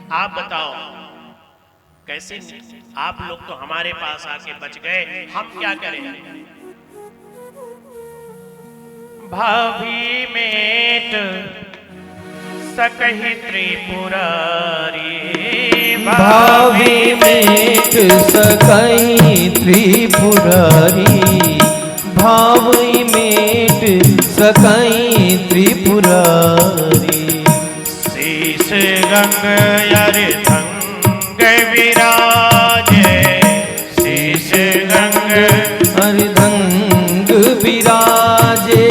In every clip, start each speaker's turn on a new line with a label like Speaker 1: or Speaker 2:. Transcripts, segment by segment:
Speaker 1: आप बताओ कैसे? आप लोग तो हमारे पास आके बच गए, हम क्या करें? भाभी मेट सकहि त्रिपुरारी,
Speaker 2: भावी मेट सकहि त्रिपुरारी, भावी मेट सकहि त्रिपुरारी।
Speaker 1: शीश गंग अर्धंग विराजे, शीश गंग
Speaker 2: अर्धंग विराजे,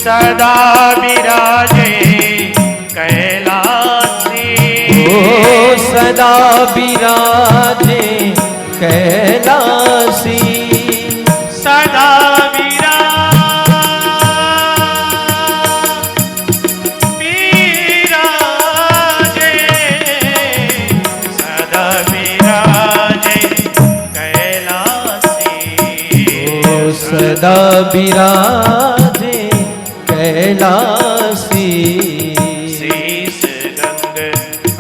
Speaker 1: सदा विराजे कैलासी,
Speaker 2: ओ सदा विराजे कैलासी,
Speaker 1: सदा विराजे, सदा विराजे कैलासी,
Speaker 2: ओ सदा विराजे कैलासी।
Speaker 1: शीश गंग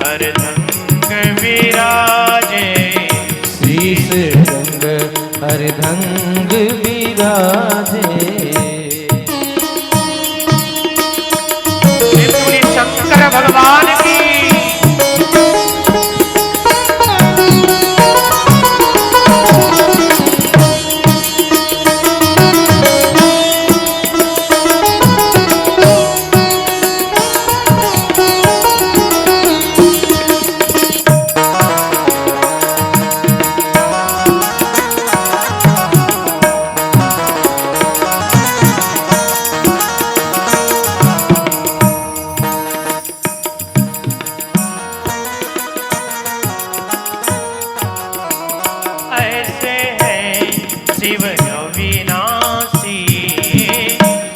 Speaker 1: अर्धंग विराजे,
Speaker 2: शीश गंग अर्धंग विराजे।
Speaker 1: त्रिपुरी शंकर भगवान की। ऐसे है शिव अविनाशी,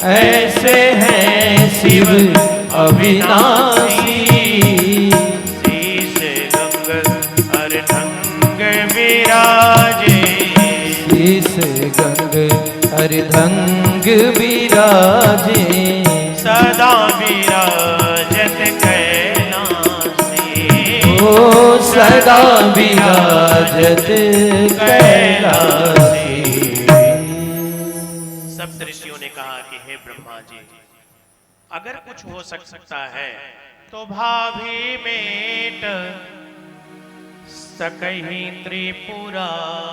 Speaker 2: ऐसे हैं शिव अविनाशी,
Speaker 1: शीश गंग अर्धंग विराजे,
Speaker 2: शीश गंग अर्धंग विराजे,
Speaker 1: सदा विराजत कैलासी,
Speaker 2: ओ सदा विराजत कैलासी।
Speaker 1: सब ऋषियों ने कहा कि हे ब्रह्मा जी, अगर कुछ हो सकता है तो भाभी मेट सकहि त्रिपुरारी।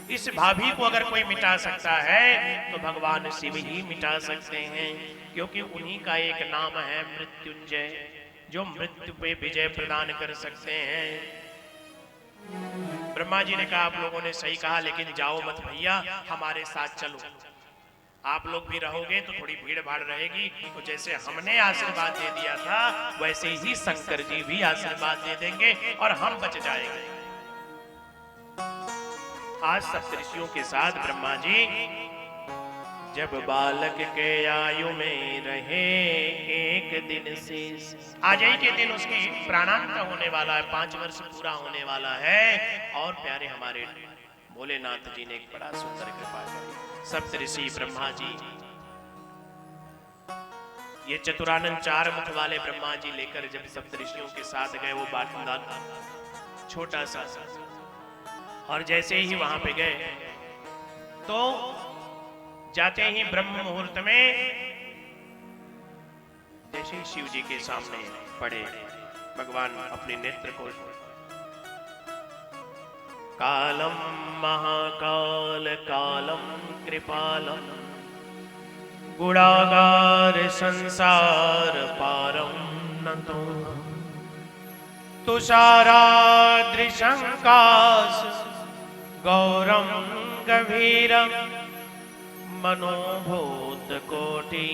Speaker 1: इस भाभी को अगर कोई मिटा सकता है तो भगवान शिव ही मिटा सकते हैं, क्योंकि उन्हीं का एक नाम है मृत्युंजय, जो मृत्यु पे विजय प्रदान कर सकते हैं। ब्रह्मा जी ने कहा आप लोगों ने सही कहा, लेकिन जाओ मत भैया, हमारे साथ चलो। आप लोग भी रहोगे तो थोड़ी भीड़ भाड़ रहेगी, तो जैसे हमने आशीर्वाद दे दिया था वैसे ही शंकर जी भी आशीर्वाद दे देंगे और हम बच जाएंगे। आज सप्तऋषियों के साथ ब्रह्मा जी जब बालक के आयु में रहे एक दिन से, आज ही के दिन उसकी प्राणांत होने वाला है, 5 वर्ष पूरा होने वाला है। और प्यारे हमारे भोलेनाथ जी ने एक बड़ा सुंदर कृपा करी। सप्तऋषि ब्रह्मा जी, ये चतुरानंद 4 मुख वाले ब्रह्मा जी लेकर जब सप्तऋषियों के साथ गए, वो बाटला छोटा सा, और जैसे ही वहां पे गए तो जाते ही ब्रह्म मुहूर्त में जैसे ही शिव जी के सामने पड़े, भगवान अपने नेत्र खोल, कालम महाकाल कालम कृपालम गुणागार संसार पारम नतो तुषाराद्रिशंकाश गौरम गभीरम मनोभूत कोटि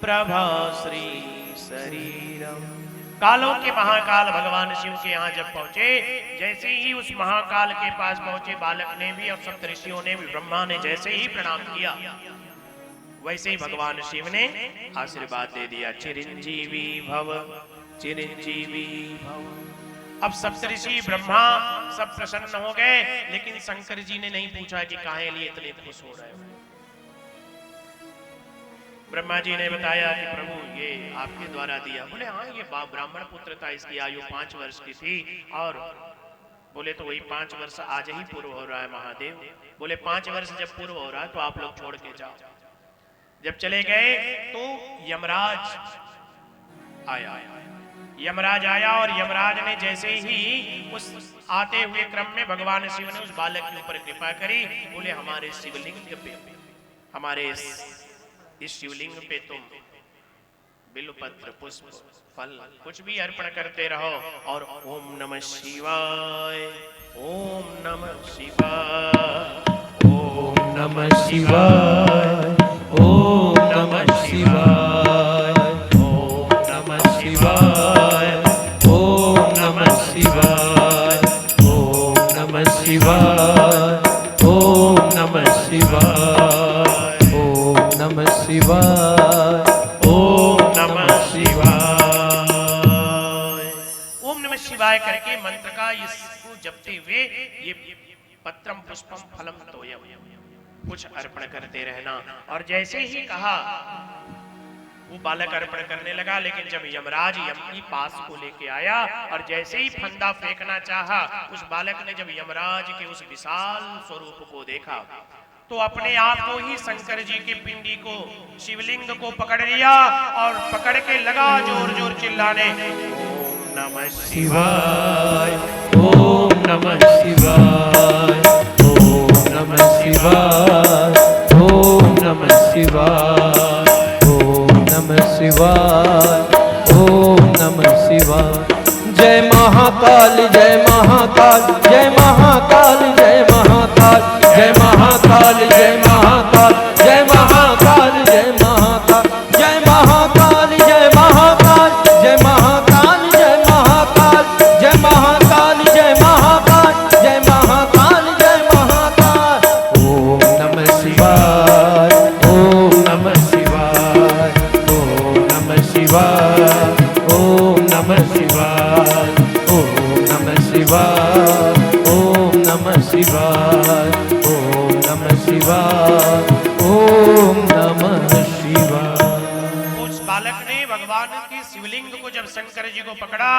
Speaker 1: प्रभाश्री शरीरम। कालों के महाकाल भगवान शिव के यहाँ जब पहुंचे, जैसे ही उस महाकाल के पास पहुंचे, बालक ने भी और सप्तऋषियों ने भी, ब्रह्मा ने जैसे ही प्रणाम किया, वैसे ही भगवान शिव ने आशीर्वाद दे दिया, चिरंजीवी भव चिरंजीवी भव। अब सप्तऋषि ब्रह्मा सब प्रसन्न हो गए, लेकिन शंकर जी ने नहीं पूछा कि काहे लिए इतने खुश हो रहे हो। ब्रह्मा जी ने बताया कि प्रभु ये आपके द्वारा दिया। बोले हाँ, ये ब्राह्मण पुत्र था, इसकी आयु 5 वर्ष की थी। और बोले तो वही 5 वर्ष आज ही पूर्व हो रहा है महादेव। बोले 5 वर्ष जब पूर्व हो रहा है तो आप लोग छोड़ के जाओ। जब चले गए तो यमराज आया। यमराज आया और यमराज ने जैसे ही उस आते हुए क्रम में भगवान शिव ने उस बालक के ऊपर कृपा करी। बोले हमारे शिवलिंग पे, हमारे इस शिवलिंग पे तुम बिल्वपत्र, पुष्प, फल कुछ भी अर्पण करते रहो और ओम नमः शिवाय, ओम नमः शिवाय,
Speaker 2: ओम नमः शिवाय, ओम नमः शिवाय, ओम नमः शिवाय, ओम नमः शिवाय, ओम नमः शिवाय, ओम नमः शिवाय, ओम नमः शिवाय, ओम नमः शिवाय।
Speaker 1: ओम नमः शिवाय करके मंत्र का इसको जपते हुए ये पत्रम पुष्पम फलम तोयम कुछ अर्पण करते रहना। और जैसे ही कहा वो बालक अर्पण करने लगा, लेकिन जब यमराज यम की पास को लेके आया और जैसे ही फंदा फेंकना चाहा, उस बालक ने जब यमराज के उस विशाल स्वरूप को देखा तो अपने आप को ही शंकर जी के पिंडी को, शिवलिंग को पकड़ लिया और पकड़ के लगा जोर जोर चिल्लाने, ओम नमः
Speaker 2: शिवाय, ओम नमः शिवाय, ओम नमः शिवाय, ओम नमः शिवाय, ओम नमः शिवाय, ओम नमः शिवाय। जय महाकाल, जय महाकाल, जय महाकाल, जय महाकाल, जय महाकाल, जय महाकाल, जय महाकाल, जय महाकाल, जय महाकाल, जय महाकाल, जय महाकाल, जय महाकाल, जय महाकाल, जय महाकाल, जय महाकाल, जय महाकाल। ओम नमः शिवाय, ओम नमः शिवाय, ओम नमः शिवाय, ओम नमः शिवाय, ओम नमः शिवाय, ओम नमः शिवाय, ओम नमः शिवाय, ओम नमः शिवाय।
Speaker 1: उस बालक ने भगवान की शिवलिंग को जब शंकर जी को पकड़ा,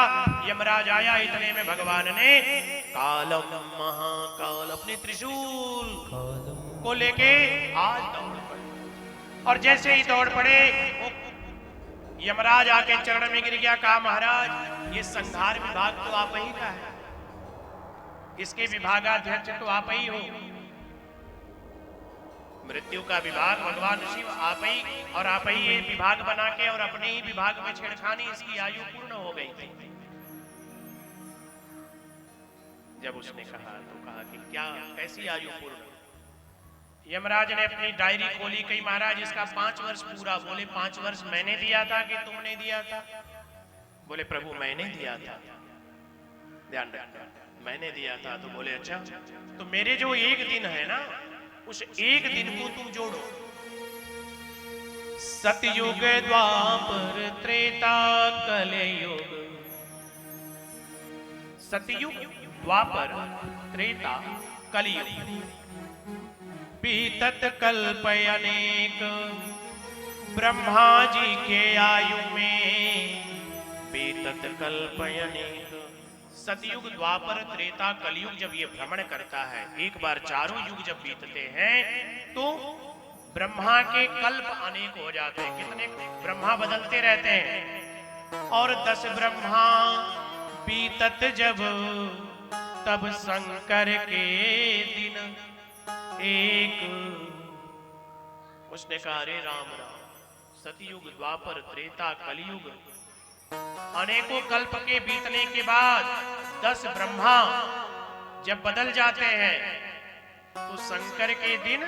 Speaker 1: यमराज आया, इतने में भगवान ने कालम महाकाल अपने त्रिशूल को लेके आज दौड़ पड़े। और जैसे ही दौड़ पड़े वो यमराज आके चरण में गिर गया। कहा महाराज ये संहार विभाग तो आप ही का है, इसके विभागाध्यक्ष तो आप ही हो, मृत्यु का विभाग भगवान शिव आप ही, और आप ही ये विभाग बना के और अपने ही विभाग में छेड़खानी, इसकी आयु पूर्ण हो गई थी। जब उसने कहा तो कहा कि क्या कैसी आयु पूर्ण? यमराज ने अपनी डायरी खोली, कही महाराज इसका 5 वर्ष पूरा। बोले 5 वर्ष मैंने दिया था कि तुमने दिया था? बोले प्रभु मैंने दिया था, ध्यान रखना मैंने दिया था। तो बोले अच्छा, तो मेरे जो एक दिन है ना, उस एक दिन को तुम जोड़ो। सतयुग द्वापर त्रेता कलयुग, सतयुग द्वापर त्रेता कलयुग, बीतत कल्प अनेक, ब्रह्मा जी के आयु में बीतत कल्प अनेक। सतयुग द्वापर त्रेता कलयुग जब ये भ्रमण करता है, एक बार चारों युग जब बीतते हैं तो ब्रह्मा के कल्प अनेक हो जाते हैं। कितने ब्रह्मा बदलते रहते हैं। और 10 ब्रह्मा बीतत जब, तब शंकर के दिन एक। उसने कहा अरे राम राम, सतयुग द्वापर त्रेता कलयुग अनेकों कल्प के बीतने के बाद 10 ब्रह्मा जब बदल जाते हैं तो शंकर के दिन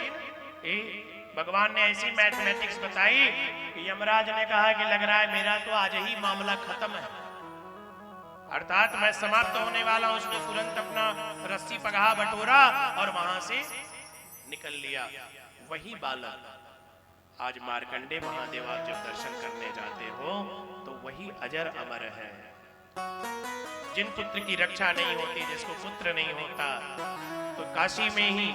Speaker 1: भगवान ने ऐसी मैथमेटिक्स बताई कि यमराज ने कहा कि लग रहा है मेरा तो आज ही मामला खत्म है, अर्थात मैं समाप्त होने वाला हूं। उसने तुरंत अपना रस्सी पगहा बटोरा और वहां से निकल लिया। वही बालक आज मार्कंडे महादेव आप जब दर्शन करने जाते हो तो वही अजर अमर है। जिन पुत्र की रक्षा नहीं होती, जिसको पुत्र नहीं होता, तो काशी में ही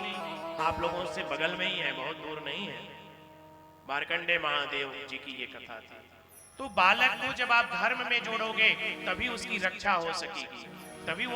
Speaker 1: आप लोगों से बगल में ही है, बहुत दूर नहीं है, मार्कंडे महादेव जी की ये कथा थी। तो बालक को जब आप धर्म में जोड़ोगे तभी उसकी रक्षा हो सकेगी, तभी वो